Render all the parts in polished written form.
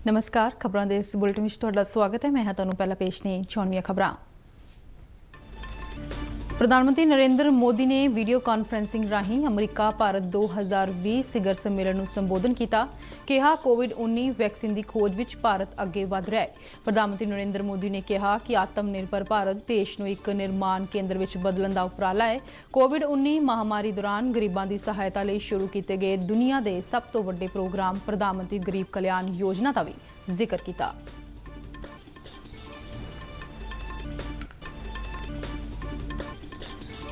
नमस्कार खबरों के इस बुलेटिन में तुहाडा स्वागत है। मैं हाँ तुहानूं पहला पेश ने चौनवीआं खबरां। प्रधानमंत्री नरेंद्र मोदी ने वीडियो कॉन्फ्रेंसिंग राही अमरीका भारत 2020 शिखर सम्मेलन में संबोधन किया। कहा कोविड-19 वैक्सीन की खोज में भारत अगे वध रहा है। प्रधानमंत्री नरेंद्र मोदी ने कहा कि आत्मनिर्भर भारत देश को एक निर्माण केंद्र में बदलने का उपराला है। कोविड-19 महामारी दौरान गरीबों की सहायता लिए शुरू किए गए दुनिया के सब तो वड्डे प्रोग्राम प्रधानमंत्री गरीब कल्याण योजना का भी जिक्र किया।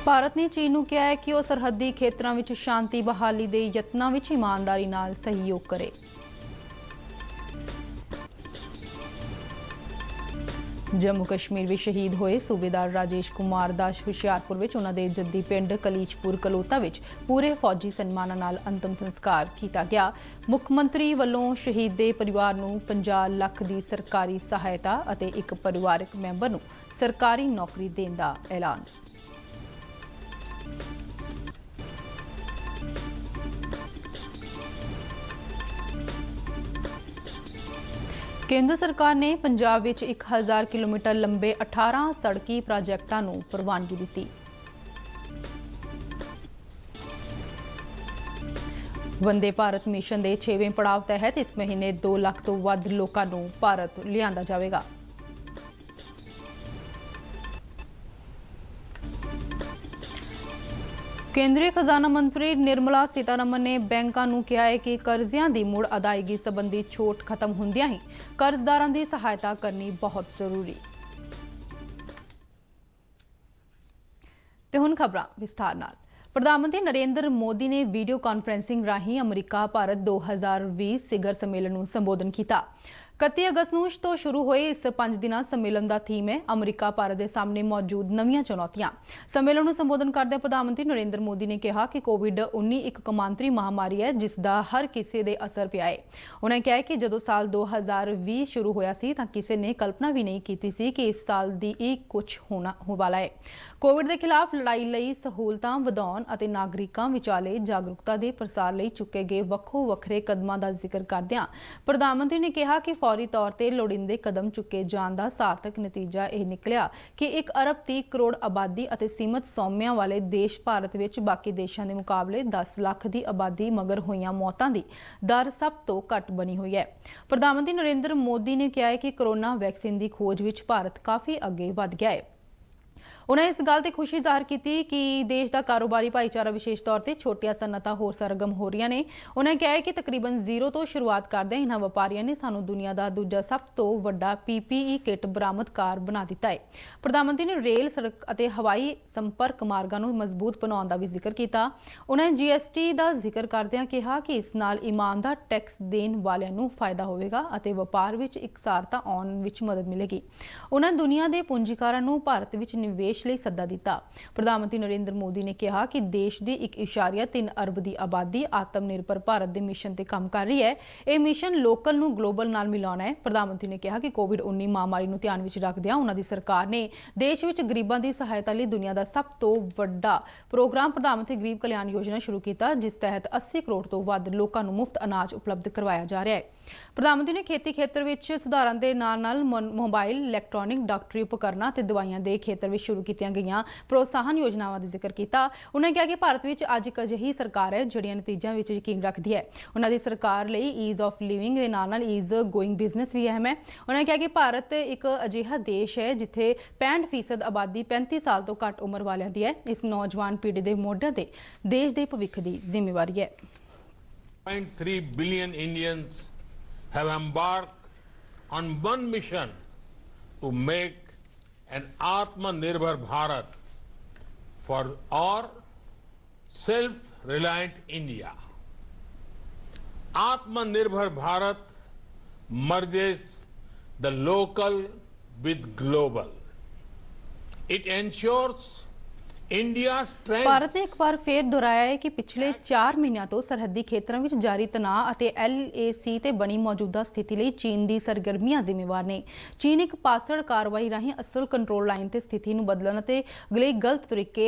भारत ने चीन को कहा है कि वह सरहदी खेत्रों में शांति बहाली के यत्नों में ईमानदारी नाल सहयोग करे। जम्मू कश्मीर में शहीद होए सूबेदार राजेश कुमार दा हुशियारपुर में उन्होंने जद्दी पिंड कलीचपुर कलोता में पूरे फौजी सन्मानां नाल अंतिम संस्कार किया गया। मुख्यमंत्री वालों शहीद के परिवार को 50 लाख की सरकारी सहायता और एक परिवारक मैंबर को सरकारी नौकरी देने का ऐलान। केंद्र सरकार ने पंजाब में 1000 किलोमीटर लंबे 18 सड़की प्रोजेक्टों को प्रवानगी दी। वंदे भारत मिशन के 6वें पड़ाव तहत इस महीने 2 लाख तो वध लोगों को भारत लिया जाएगा। केंद्रीय खजाना मंत्री निर्मला सीतारमण ने बैंकों को कहा है कि कर्जियां की मुड़ अदायगी संबंधी छूट खत्म होंदियां ही कर्जदारों की सहायता करनी बहुत जरूरी। ते हुण खबरां विस्तार नाल। प्रधानमंत्री नरेंद्र मोदी ने वीडियो कॉन्फ्रेंसिंग राही अमरीका भारत 2020 शिखर सम्मेलन में संबोधन किया। 31 अगस्त तो शुरू हुए इस 5 दिना सम्मेलन का थीम है अमरीका भारत के सामने मौजूद नवीं चुनौतियां। सम्मेलन में संबोधन करते प्रधानमंत्री नरेंद्र मोदी ने कहा कि कोविड-19 एक कमांतरी महामारी है जिसका हर किसी के असर पिया है। उन्होंने कहा कि जो साल 2020 शुरू होया सी तां किसी ने कल्पना भी नहीं की सी कि इस साल दी एक कुछ होना हो वाला है। कोविड के खिलाफ लड़ाई लई सहूलतां वधाउण अते नागरिकां विचाले जागरूकता के प्रसार लई चुके गए वक्खो वखरे कदमां दा जिक्र करदिआं प्रधानमंत्री ने कहा कि फौरी तौर पर लोड़ींदे कदम चुके जाण दा सार्थक नतीजा यह निकलिया कि 1 अरब 30 करोड़ आबादी अते सीमित सौम्या वाले देश भारत विच बाकी देशों के मुकाबले 10 लाख की आबादी मगर होईयां मौतां दी दर सब तो घट बनी हुई है। प्रधानमंत्री नरेंद्र मोदी ने कहा है कि कोरोना वैक्सीन की खोज विच भारत काफ़ी अगे वध गया है। उन्हें इस गल की खुशी जाहिर की कि देश का कारोबारी भाईचारा विशेष तौर पर छोटिया सनअतां होर सरगम हो रही ने। उन्हें कहा है कि तकरीबन जीरो तो शुरुआत करदे इन्हां व्यापारियों ने सानू दुनिया का दूजा सब तो वड्डा PPE किट बरामदकार बना दिता है। प्रधानमंत्री ने रेल सड़क और हवाई संपर्क मार्गों को मजबूत बनाने का भी जिक्र किया। उन्हें GST का जिक्र करदिआं कहा कि इस नाल ईमानदार टैक्स देने वालों को फायदा होगा और व्यापार में इकसारता आउण विच मदद मिलेगी। उन्हें दुनिया के पूंजीकारां को भारत में निवेश ਲਈ ਸੱਦਾ ਦਿੱਤਾ। प्रधानमंत्री नरेंद्र मोदी ने कहा कि देश की 1.3 अरब की आबादी आत्मनिर्भर भारत के मिशन पर काम कर रही है। यह मिशन लोकल नूं ग्लोबल नाल मिलाउणा है। प्रधानमंत्री ने कहा कि कोविड-19 महामारी नूं ध्यान विच रखदिआं उन्हां दी सरकार ने देश विच गरीबां दी सहायता लई दुनिया का सब तो वड्डा प्रोग्राम प्रधानमंत्री गरीब कल्याण योजना शुरू किया जिस तहत 80 करोड़ तो वध लोकां नूं मुफ्त अनाज उपलब्ध करवाया जा रहा है। प्रधानमंत्री ने खेती खेत्र में सुधारां दे नाल मोबाइल इलैक्ट्रॉनिक डॉक्टरी उपकरणों और दवाइयां के खेत्र में शुरू की गई प्रोत्साहन योजनावां का जिक्र किया। उन्होंने कहा कि भारत में अज एक अजिही सरकार है जिहड़ी नतीजों में यकीन रखती है। उन्होंने सरकार लिए ईज ऑफ लिविंग के नाल ईज गोइंग बिजनेस भी अहम है। उन्होंने कहा कि भारत एक अजिहा देश है जिथे 65% आबादी 35 साल तो घट उम्र वालों की है। इस नौजवान पीढ़ी के मोढिआं ते देश के भविख की जिम्मेवारी है। 0.3 billion Indians have embarked on one mission to make an Atmanirbhar Bharat for our self-reliant India. Atmanirbhar Bharat merges the local with global. It ensures India's strength Bharat ਨੇ ਇੱਕ ਵਾਰ ਫੇਰ ਦੁਹਰਾਇਆ ਹੈ ਕਿ ਪਿਛਲੇ 4 ਮਹੀਨਿਆਂ ਤੋਂ ਸਰਹੱਦੀ ਖੇਤਰਾਂ ਵਿੱਚ ਜਾਰੀ ਤਣਾਅ ਅਤੇ LAC ਤੇ ਬਣੀ ਮੌਜੂਦਾ ਸਥਿਤੀ ਲਈ ਚੀਨ ਦੀ ਸਰਗਰਮੀਆਂ ਜ਼ਿੰਮੇਵਾਰ ਨੇ। ਚੀਨ ਇੱਕ ਪਾਸੜ ਕਾਰਵਾਈ ਰਾਹੀਂ ਅਸਲ ਕੰਟਰੋਲ ਲਾਈਨ ਤੇ ਸਥਿਤੀ ਨੂੰ ਬਦਲਣ ਅਤੇ ਲਈ ਗਲਤ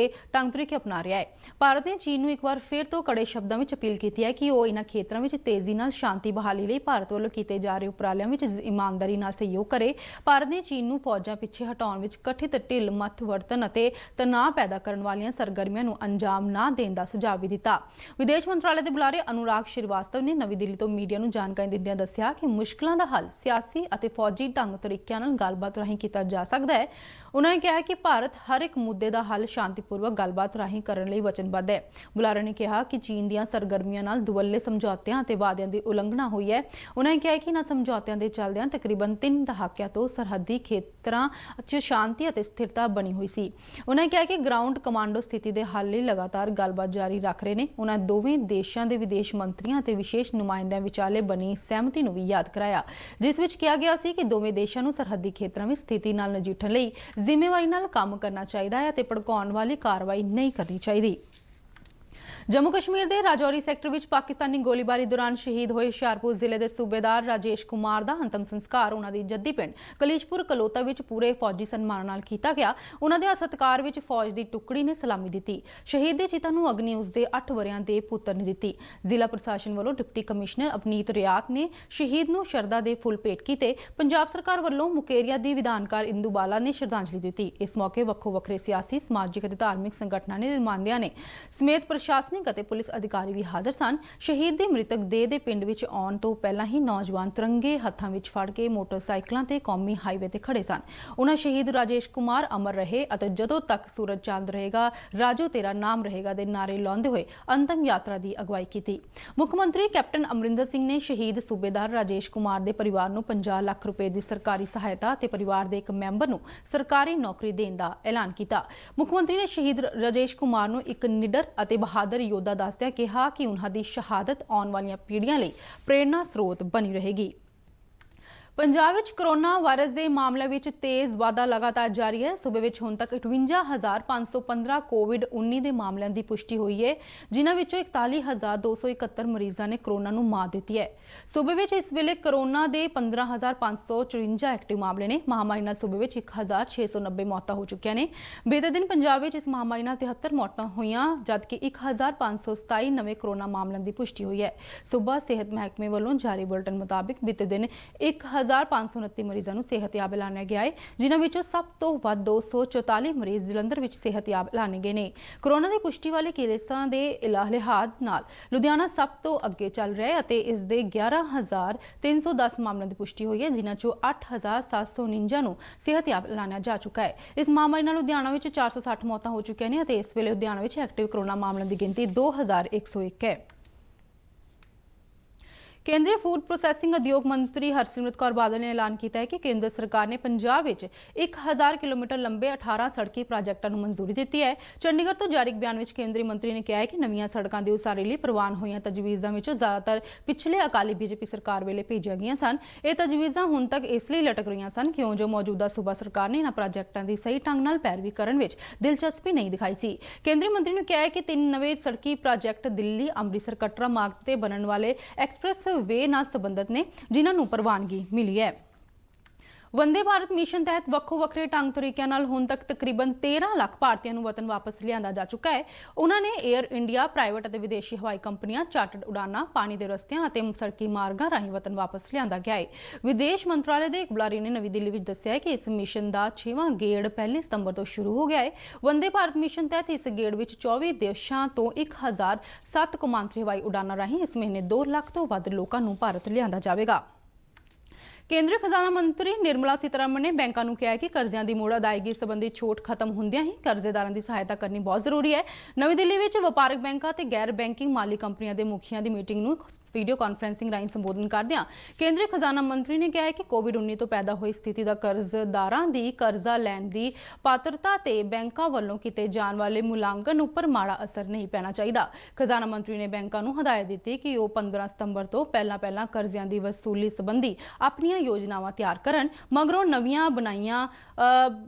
ਢੰਗ ਤਰੀਕੇ ਅਪਣਾ ਰਿਹਾ ਹੈ। ਭਾਰਤ ਨੇ ਚੀਨ ਨੂੰ ਇੱਕ ਵਾਰ ਫੇਰ ਤੋਂ ਕੜੇ ਸ਼ਬਦਾਂ ਵਿੱਚ ਅਪੀਲ ਕੀਤੀ ਹੈ ਕਿ ਉਹ ਇਹਨਾਂ ਖੇਤਰਾਂ ਵਿੱਚ ਤੇਜ਼ੀ ਨਾਲ ਸ਼ਾਂਤੀ ਬਹਾਲੀ ਲਈ ਭਾਰਤ ਵੱਲੋਂ ਕੀਤੇ ਜਾ ਰਹੇ ਉਪਰਾਲਿਆਂ ਵਿੱਚ ਇਮਾਨਦਾਰੀ ਨਾਲ ਸਹਿਯੋਗ ਕਰੇ। ਭਾਰਤ ਨੇ ਚੀਨ ਨੂੰ ਫੌਜਾਂ ਪਿੱਛੇ ਹਟਾਉਣ ਵਿੱਚ ਕਥਿਤ ਢਿੱਲ ਮੱਥ ਵਰਤਣ ਅਤੇ ਤਣਾਅ ਪੈਦਾ ਕਰਨ ਵਾਲੀਆਂ ਸਰਗਰਮੀਆਂ ਨੂੰ ਅੰਜਾਮ ਨਾ ਦੇਣ ਦਾ ਸੁਝਾਅ ਵੀ ਦਿੱਤਾ। ਵਿਦੇਸ਼ ਮੰਤਰਾਲੇ ਦੇ ਬੁਲਾਰੇ ਅਨੁਰਾਗ ਸ਼੍ਰੀਵਾਸਤਵ ਨੇ ਨਵੀਂ ਦਿੱਲੀ ਤੋਂ ਮੀਡੀਆ ਨੂੰ ਜਾਣਕਾਰੀ ਦਿੰਦਿਆਂ ਦੱਸਿਆ ਕਿ ਮੁਸ਼ਕਲਾਂ ਦਾ ਹੱਲ ਸਿਆਸੀ ਅਤੇ ਫੌਜੀ ਢੰਗ ਤਰੀਕਿਆਂ ਨਾਲ ਗੱਲਬਾਤ ਰਾਹੀਂ ਕੀਤਾ ਜਾ ਸਕਦਾ ਹੈ। ਉਨ੍ਹਾਂ ਨੇ ਕਿਹਾ ਕਿ ਭਾਰਤ ਹਰ ਇੱਕ ਮੁੱਦੇ ਦਾ ਹੱਲ ਸ਼ਾਂਤੀਪੂਰਵਕ ਗੱਲਬਾਤ ਰਾਹੀਂ ਕਰਨ ਲਈ ਵਚਨਬੱਧ ਹੈ। ਬੁਲਾਰੇ ਨੇ ਕਿਹਾ ਕਿ ਚੀਨ ਦੀਆਂ ਸਰਗਰਮੀਆਂ ਨਾਲ ਦੁਵੱਲੇ ਸਮਝੌਤਿਆਂ ਅਤੇ ਵਾਅਦਿਆਂ ਦੀ ਉਲੰਘਣਾ ਹੋਈ ਹੈ। ਉਨ੍ਹਾਂ ਨੇ ਕਿਹਾ ਕਿ ਇਹਨਾਂ ਸਮਝੌਤਿਆਂ ਦੇ ਚੱਲਦਿਆਂ ਤਕਰੀਬਨ 3 ਦਹਾਕਿਆਂ ਤੋਂ ਸਰਹੱਦੀ ਖੇਤਰਾਂ 'ਚ ਸ਼ਾਂਤੀ ਅਤੇ ਸਥਿਰਤਾ ਬਣੀ ਹੋਈ ਸੀ। ਉਨ੍ਹਾਂ ਨੇ ਕਿਹਾ ਕਿ ਗਰਾਊਂਡ ਕਮਾਂਡੋ ਸਥਿਤੀ ਦੇ ਹੱਲ ਲਈ ਲਗਾਤਾਰ ਗੱਲਬਾਤ ਜਾਰੀ ਰੱਖ ਰਹੇ ਨੇ। ਉਨ੍ਹਾਂ ਦੋਵੇਂ ਦੇਸ਼ਾਂ ਦੇ ਵਿਦੇਸ਼ ਮੰਤਰੀਆਂ ਅਤੇ ਵਿਸ਼ੇਸ਼ ਨੁਮਾਇੰਦਿਆਂ ਵਿਚਾਲੇ ਬਣੀ ਸਹਿਮਤੀ ਨੂੰ ਵੀ ਯਾਦ ਕਰਾਇਆ, ਜਿਸ ਵਿੱਚ ਕਿਹਾ ਗਿਆ ਸੀ ਕਿ ਦੋਵੇਂ ਦੇਸ਼ਾਂ ਨੂੰ ਸਰਹੱਦੀ ਖੇਤਰਾਂ ਵਿੱਚ ਸਥਿਤੀ ਨਾਲ ਨਜਿੱਠਣ ਲਈ ਜ਼ਿੰਮੇਵਾਰੀ ਨਾਲ ਕੰਮ ਕਰਨਾ ਚਾਹੀਦਾ ਹੈ ਅਤੇ ਭੜਕਾਉਣ ਵਾਲੀ ਕਾਰਵਾਈ ਨਹੀਂ ਕਰਨੀ ਚਾਹੀਦੀ। ਜੰਮੂ ਕਸ਼ਮੀਰ ਦੇ ਰਾਜੌਰੀ ਸੈਕਟਰ ਵਿੱਚ ਪਾਕਿਸਤਾਨੀ ਗੋਲੀਬਾਰੀ ਦੌਰਾਨ ਸ਼ਹੀਦ ਹੋਏ ਹੁਸ਼ਿਆਰਪੁਰ ਜ਼ਿਲ੍ਹੇ ਦੇ ਸੂਬੇਦਾਰ ਰਾਜੇਸ਼ ਕੁਮਾਰ ਦਾ ਅੰਤਮ ਸੰਸਕਾਰ ਉਹਨਾਂ ਦੀ ਜੱਦੀ ਪਿੰਡ ਕਲੀਸ਼ਪੁਰ ਕਲੋਤਾ ਵਿੱਚ ਪੂਰੇ ਫੌਜੀ ਸਨਮਾਨ ਨਾਲ ਕੀਤਾ ਗਿਆ। ਉਹਨਾਂ ਦੇ ਸਤਿਕਾਰ ਵਿੱਚ ਫੌਜ ਦੀ ਟੁਕੜੀ ਨੇ ਸਲਾਮੀ ਦਿੱਤੀ। ਸ਼ਹੀਦ ਦੇ ਚਿਤਾ ਨੂੰ ਅਗਨੀ ਉਸ ਦੇ 8 ਵਰ੍ਹਿਆਂ ਦੇ ਪੁੱਤਰ ਨੇ ਦਿੱਤੀ। ਜ਼ਿਲ੍ਹਾ ਪ੍ਰਸ਼ਾਸਨ ਵੱਲੋਂ ਡਿਪਟੀ ਕਮਿਸ਼ਨਰ ਅਪਨੀਤ ਰਿਆਤ ਨੇ ਸ਼ਹੀਦ ਨੂੰ ਸ਼ਰਧਾ ਦੇ ਫੁੱਲ ਭੇਟ ਕੀਤੇ। ਪੰਜਾਬ ਸਰਕਾਰ ਵੱਲੋਂ ਮੁਕੇਰੀਆ ਦੀ ਵਿਧਾਨਕਾਰ ਇੰਦੂ ਬਾਲਾ ਨੇ ਸ਼ਰਧਾਂਜਲੀ ਦਿੱਤੀ। ਇਸ ਮੌਕੇ ਵੱਖੋ ਵੱਖਰੇ ਸਿਆਸੀ, ਸਮਾਜਿਕ ਅਤੇ ਧਾਰਮਿਕ ਸੰਗਠਨਾਂ ਨੇ ਨੁਮਾਇੰਦਿਆਂ ਨੇ ਸਮੇਤ ਪ੍ਰਸ਼ਾਸਨਿਕ ਅਤੇ ਪੁਲਿਸ ਅਧਿਕਾਰੀ ਵੀ ਹਾਜ਼ਰ ਸਨ। ਸ਼ਹੀਦ ਦੀ ਮ੍ਰਿਤਕ ਦੇਹ ਦੇ ਪਿੰਡ ਵਿੱਚ ਆਉਣ ਤੋਂ ਪਹਿਲਾਂ ਹੀ ਨੌਜਵਾਨ ਤਿਰੰਗੇ ਹੱਥਾਂ ਵਿੱਚ ਫੜ ਕੇ ਮੋਟਰਸਾਈਕਲਾਂ ਤੇ ਕੌਮੀ ਹਾਈਵੇ ਤੇ ਖੜੇ ਸਨ। ਉਹਨਾਂ ਸ਼ਹੀਦ ਰਾਜੇਸ਼ ਕੁਮਾਰ ਅਮਰ ਰਹੇ ਅਤੇ ਜਦੋਂ ਤੱਕ ਸੂਰਜ ਚਾਂਦ ਰਹੇਗਾ ਰਾਜੋ ਤੇਰਾ ਨਾਮ ਰਹੇਗਾ ਦੇ ਨਾਰੇ ਲਾਉਂਦੇ ਹੋਏ ਅੰਤਮ ਯਾਤਰਾ ਦੀ ਅਗਵਾਈ ਕੀਤੀ। ਮੁੱਖ ਮੰਤਰੀ ਕੈਪਟਨ ਅਮਰਿੰਦਰ ਸਿੰਘ ਨੇ ਸ਼ਹੀਦ ਸੂਬੇਦਾਰ ਰਾਜੇਸ਼ ਕੁਮਾਰ ਦੇ ਪਰਿਵਾਰ ਨੂੰ 50 ਲੱਖ ਰੁਪਏ ਦੀ ਸਰਕਾਰੀ ਸਹਾਇਤਾ ਅਤੇ ਪਰਿਵਾਰ ਦੇ ਇੱਕ ਮੈਂਬਰ ਨੂੰ ਸਰਕਾਰੀ ਨੌਕਰੀ ਦੇਣ ਦਾ ਐਲਾਨ ਕੀਤਾ। ਮੁੱਖ ਮੰਤਰੀ ਨੇ ਸ਼ਹੀਦ ਰਾਜੇਸ਼ ਕੁਮਾਰ ਨੂੰ ਇੱਕ ਨਿਡਰ ਅਤੇ ਬਹਾਦਰ ਯੋਧਾ ਦੱਸਦਿਆਂ ਕਿਹਾ ਕਿ ਉਹਨਾਂ ਦੀ ਸ਼ਹਾਦਤ ਆਉਣ ਵਾਲੀਆਂ ਪੀੜ੍ਹੀਆਂ ਲਈ ਪ੍ਰੇਰਨਾ ਸਰੋਤ ਬਣੀ ਰਹੇਗੀ। ਪੰਜਾਬ ਵਿੱਚ ਕੋਰੋਨਾ ਵਾਇਰਸ ਦੇ ਮਾਮਲਿਆਂ ਵਿੱਚ ਤੇਜ਼ ਵਾਧਾ ਲਗਾਤਾਰ ਜਾਰੀ ਹੈ। ਸੂਬੇ ਵਿੱਚ ਹੁਣ ਤੱਕ 58,515 ਕੋਵਿਡ-19 ਦੇ ਮਾਮਲਿਆਂ ਦੀ ਪੁਸ਼ਟੀ ਹੋਈ ਹੈ, ਜਿਨ੍ਹਾਂ ਵਿੱਚੋਂ 41,271 ਮਰੀਜ਼ਾਂ ਨੇ ਕੋਰੋਨਾ ਨੂੰ ਮਾਤ ਦਿੱਤੀ ਹੈ। ਸੂਬੇ ਵਿੱਚ ਇਸ ਵੇਲੇ ਕੋਰੋਨਾ ਦੇ 15,554 ਐਕਟਿਵ ਮਾਮਲੇ ਨੇ। ਮਹਾਮਾਰੀ ਨਾਲ ਸੂਬੇ ਵਿੱਚ 1,690 ਮੌਤਾਂ ਹੋ ਚੁੱਕੀਆਂ ਨੇ। ਬੀਤੇ ਦਿਨ ਪੰਜਾਬ ਵਿੱਚ ਇਸ ਮਹਾਮਾਰੀ ਨਾਲ 73 ਮੌਤਾਂ ਹੋਈਆਂ, ਜਦਕਿ 1,527 ਨਵੇਂ ਕੋਰੋਨਾ ਮਾਮਲਿਆਂ ਦੀ ਪੁਸ਼ਟੀ ਹੋਈ ਹੈ। ਸੂਬਾ ਸਿਹਤ ਮਹਿਕਮੇ ਵੱਲੋਂ ਜਾਰੀ ਬੁਲੇਟਿਨ ਮੁਤਾਬਿਕ ਬੀਤੇ ਦਿਨ 1,529 ਮਰੀਜ਼ਾਂ ਨੂੰ ਸਿਹਤਯਾਬ ਐਲਾਨਿਆ ਗਿਆ ਹੈ, ਜਿਨ੍ਹਾਂ ਵਿੱਚੋਂ ਸਭ ਤੋਂ ਵੱਧ 244 ਮਰੀਜ਼ ਜਲੰਧਰ ਵਿੱਚ ਸਿਹਤਯਾਬ ਐਲਾਨੇ ਗਏ ਨੇ। ਕੋਰੋਨਾ ਦੀ ਪੁਸ਼ਟੀ ਵਾਲੇ ਕੇਸਾਂ ਦੇ ਲਿਹਾਜ਼ ਨਾਲ ਲੁਧਿਆਣਾ ਸਭ ਤੋਂ ਅੱਗੇ ਚੱਲ ਰਿਹਾ ਹੈ ਅਤੇ ਇਸ ਦੇ 11,310 ਮਾਮਲਿਆਂ ਦੀ ਪੁਸ਼ਟੀ ਹੋਈ ਹੈ, ਜਿਨ੍ਹਾਂ ਚੋਂ 8,749 ਨੂੰ ਸਿਹਤਯਾਬ ਐਲਾਨਿਆ ਜਾ ਚੁੱਕਾ ਹੈ। ਇਸ ਮਹਾਮਾਰੀ ਨਾਲ ਲੁਧਿਆਣਾ ਵਿੱਚ 460 ਮੌਤਾਂ ਹੋ ਚੁੱਕੀਆਂ ਨੇ ਅਤੇ ਇਸ ਵੇਲੇ ਲੁਧਿਆਣਾ ਵਿੱਚ ਐਕਟਿਵ ਕੋਰੋਨਾ ਮਾਮਲਿਆਂ ਦੀ ਗਿਣਤੀ 2,101 ਹੈ। ਕੇਂਦਰੀ ਫੂਡ ਪ੍ਰੋਸੈਸਿੰਗ ਉਦਯੋਗ ਮੰਤਰੀ ਹਰਸਿਮਰਤ ਕੌਰ ਬਾਦਲ ਨੇ ਐਲਾਨ ਕੀਤਾ ਹੈ ਕਿ ਕੇਂਦਰ ਸਰਕਾਰ ਨੇ ਪੰਜਾਬ ਵਿੱਚ 1,000 ਕਿਲੋਮੀਟਰ ਲੰਬੇ 18 ਸੜਕੀ ਪ੍ਰਾਜੈਕਟਾਂ ਨੂੰ ਮਨਜ਼ੂਰੀ ਦਿੱਤੀ ਹੈ। ਚੰਡੀਗੜ੍ਹ ਤੋਂ ਜਾਰੀ ਇੱਕ ਬਿਆਨ ਵਿੱਚ ਕੇਂਦਰੀ ਮੰਤਰੀ ਨੇ ਕਿਹਾ ਹੈ ਕਿ ਨਵੀਆਂ ਸੜਕਾਂ ਦੀ ਉਸਾਰੀ ਲਈ ਪ੍ਰਵਾਨ ਹੋਈਆਂ ਤਜਵੀਜ਼ਾਂ ਵਿੱਚੋਂ ਜ਼ਿਆਦਾਤਰ ਪਿਛਲੇ ਅਕਾਲੀ ਬੀਜੇਪੀ ਸਰਕਾਰ ਵੇਲੇ ਭੇਜੀਆਂ ਗਈਆਂ ਸਨ। ਇਹ ਤਜਵੀਜ਼ਾਂ ਹੁਣ ਤੱਕ ਇਸ ਲਈ ਲਟਕ ਰਹੀਆਂ ਸਨ ਕਿਉਂ ਜੋ ਮੌਜੂਦਾ ਸੂਬਾ ਸਰਕਾਰ ਨੇ ਇਹਨਾਂ ਪ੍ਰਾਜੈਕਟਾਂ ਦੀ ਸਹੀ ਢੰਗ ਨਾਲ ਪੈਰਵੀ ਕਰਨ ਵਿੱਚ ਦਿਲਚਸਪੀ ਨਹੀਂ ਦਿਖਾਈ ਸੀ। ਕੇਂਦਰੀ ਮੰਤਰੀ ਨੇ ਕਿਹਾ ਹੈ ਕਿ 3 ਨਵੇਂ ਸੜਕੀ ਪ੍ਰਾਜੈਕਟ ਦਿੱਲੀ ਅੰਮ੍ਰਿਤਸਰ ਕਟਰਾ ਮਾਰਗ ਤੇ ਬਣਨ ਵਾਲੇ ਐਕਸਪ੍ਰੈਸ ਵੇ ਨਾਲ ਸੰਬੰਧਿਤ ਨੇ, ਜਿਨ੍ਹਾਂ ਨੂੰ ਪ੍ਰਵਾਨਗੀ ਮਿਲੀ ਹੈ। ਵੰਦੇ ਭਾਰਤ ਮਿਸ਼ਨ ਤਹਿਤ ਵੱਖੋ ਵੱਖਰੇ ਢੰਗ ਤਰੀਕਿਆਂ ਨਾਲ ਹੁਣ ਤੱਕ ਤਕਰੀਬਨ 13 ਲੱਖ ਭਾਰਤੀਆਂ ਨੂੰ ਵਤਨ ਵਾਪਸ ਲਿਆਂਦਾ ਜਾ ਚੁੱਕਾ ਹੈ। ਉਹਨਾਂ ਨੇ ਏਅਰ ਇੰਡੀਆ, ਪ੍ਰਾਈਵੇਟ ਅਤੇ ਵਿਦੇਸ਼ੀ ਹਵਾਈ ਕੰਪਨੀਆਂ, ਚਾਰਟਰਡ ਉਡਾਨਾਂ, ਪਾਣੀ ਦੇ ਰਸਤਿਆਂ ਅਤੇ ਸੜਕੀ ਮਾਰਗਾਂ ਰਾਹੀਂ ਵਤਨ ਵਾਪਸ ਲਿਆਂਦਾ ਗਿਆ ਹੈ। ਵਿਦੇਸ਼ ਮੰਤਰਾਲੇ ਦੇ ਇੱਕ ਬੁਲਾਰੇ ਨੇ ਨਵੀਂ ਦਿੱਲੀ ਵਿੱਚ ਦੱਸਿਆ ਕਿ ਇਸ ਮਿਸ਼ਨ ਦਾ 6ਵਾਂ ਗੇੜ 1 ਸਤੰਬਰ ਤੋਂ ਸ਼ੁਰੂ ਹੋ ਗਿਆ ਹੈ। ਵੰਦੇ ਭਾਰਤ ਮਿਸ਼ਨ ਤਹਿਤ ਇਸ ਗੇੜ ਵਿੱਚ 24 ਦੇਸ਼ਾਂ ਤੋਂ 1,007 ਕੌਮਾਂਤਰੀ ਹਵਾਈ ਉਡਾਨਾਂ ਰਾਹੀਂ ਇਸ ਮਹੀਨੇ 2 ਲੱਖ ਤੋਂ ਵੱਧ ਲੋਕਾਂ ਨੂੰ ਭਾਰਤ ਲਿਆਂਦਾ ਜਾਵੇਗਾ। ਕੇਂਦਰੀ ਖਜ਼ਾਨਾ ਮੰਤਰੀ ਨਿਰਮਲਾ ਸੀਤਾਰਮਣ ਨੇ ਬੈਂਕਾਂ ਨੂੰ ਕਿਹਾ ਹੈ ਕਿ ਕਰਜ਼ਿਆਂ ਦੀ ਮੁੜ ਅਦਾਇਗੀ ਸੰਬੰਧੀ ਛੋਟ ਖਤਮ ਹੁੰਦਿਆਂ ਹੀ ਕਰਜ਼ੇਦਾਰਾਂ ਦੀ ਸਹਾਇਤਾ ਕਰਨੀ ਬਹੁਤ ਜ਼ਰੂਰੀ ਹੈ। ਨਵੀਂ ਦਿੱਲੀ ਵਿੱਚ ਵਪਾਰਕ ਬੈਂਕਾਂ ਤੇ ਗੈਰ ਬੈਂਕਿੰਗ ਮਾਲੀ ਕੰਪਨੀਆਂ ਦੇ ਮੁਖੀਆਂ ਦੀ ਮੀਟਿੰਗ ਨੂੰ ਵੀਡੀਓ ਕਾਨਫਰੰਸਿੰਗ ਰਾਹੀਂ ਸੰਬੋਧਨ ਕਰਦਿਆਂ ਕੇਂਦਰੀ ਖਜ਼ਾਨਾ ਮੰਤਰੀ ਨੇ ਕਿਹਾ ਹੈ ਕਿ ਕੋਵਿਡ-19 ਤੋਂ ਪੈਦਾ ਹੋਈ ਸਥਿਤੀ ਦਾ ਕਰਜ਼ਦਾਰਾਂ ਦੀ ਕਰਜ਼ਾ ਲੈਣ ਦੀ ਪਾਤਰਤਾ ਤੇ ਬੈਂਕਾਂ ਵੱਲੋਂ ਕੀਤੇ ਜਾਣ ਵਾਲੇ ਮੁਲਾਂਕਣ ਉੱਪਰ ਮਾੜਾ ਅਸਰ ਨਹੀਂ ਪੈਣਾ ਚਾਹੀਦਾ। ਖਜ਼ਾਨਾ ਮੰਤਰੀ ਨੇ ਬੈਂਕਾਂ ਨੂੰ ਹਦਾਇਤ ਦਿੱਤੀ ਕਿ ਉਹ 15 ਸਤੰਬਰ ਤੋਂ ਪਹਿਲਾਂ ਕਰਜ਼ਿਆਂ ਦੀ ਵਸੂਲੀ ਸੰਬੰਧੀ ਆਪਣੀਆਂ ਯੋਜਨਾਵਾਂ ਤਿਆਰ ਕਰਨ, ਮਗਰੋਂ ਨਵੀਆਂ ਬਣਾਈਆਂ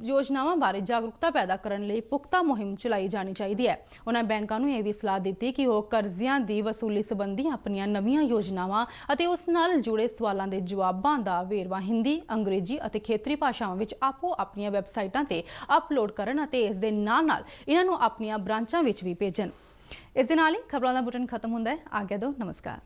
ਯੋਜਨਾਵਾਂ ਬਾਰੇ ਜਾਗਰੂਕਤਾ ਪੈਦਾ ਕਰਨ ਲਈ ਪੁਖਤਾ ਮੁਹਿੰਮ ਚਲਾਈ ਜਾਣੀ ਚਾਹੀਦੀ ਹੈ। ਉਹਨਾਂ ਬੈਂਕਾਂ ਨੂੰ ਇਹ ਵੀ ਸਲਾਹ ਦਿੱਤੀ ਕਿ ਉਹ ਕਰਜ਼ਿਆਂ ਦੀ ਵਸੂਲੀ ਸੰਬੰਧੀ ਆਪਣੀਆਂ ਨਵੀਆਂ ਯੋਜਨਾਵਾਂ ਅਤੇ ਉਸ ਨਾਲ ਜੁੜੇ ਸਵਾਲਾਂ ਦੇ ਜਵਾਬਾਂ ਦਾ ਵੇਰਵਾ ਹਿੰਦੀ, ਅੰਗਰੇਜ਼ੀ ਅਤੇ ਖੇਤਰੀ ਭਾਸ਼ਾਵਾਂ ਵਿੱਚ ਆਪੋ ਆਪਣੀਆਂ ਵੈਬਸਾਈਟਾਂ ਤੇ ਅਪਲੋਡ ਕਰਨ ਅਤੇ ਇਸ ਦੇ ਨਾਲ ਇਹਨਾਂ ਨੂੰ ਆਪਣੀਆਂ ਬ੍ਰਾਂਚਾਂ ਵਿੱਚ ਵੀ ਭੇਜਣ। ਇਸ ਦੇ ਨਾਲ ਹੀ ਖਬਰਾਂ ਦਾ ਬੁਲੇਟਿਨ ਖਤਮ ਹੁੰਦਾ ਹੈ। ਆਗਿਆ ਦਿਓ, ਨਮਸਕਾਰ।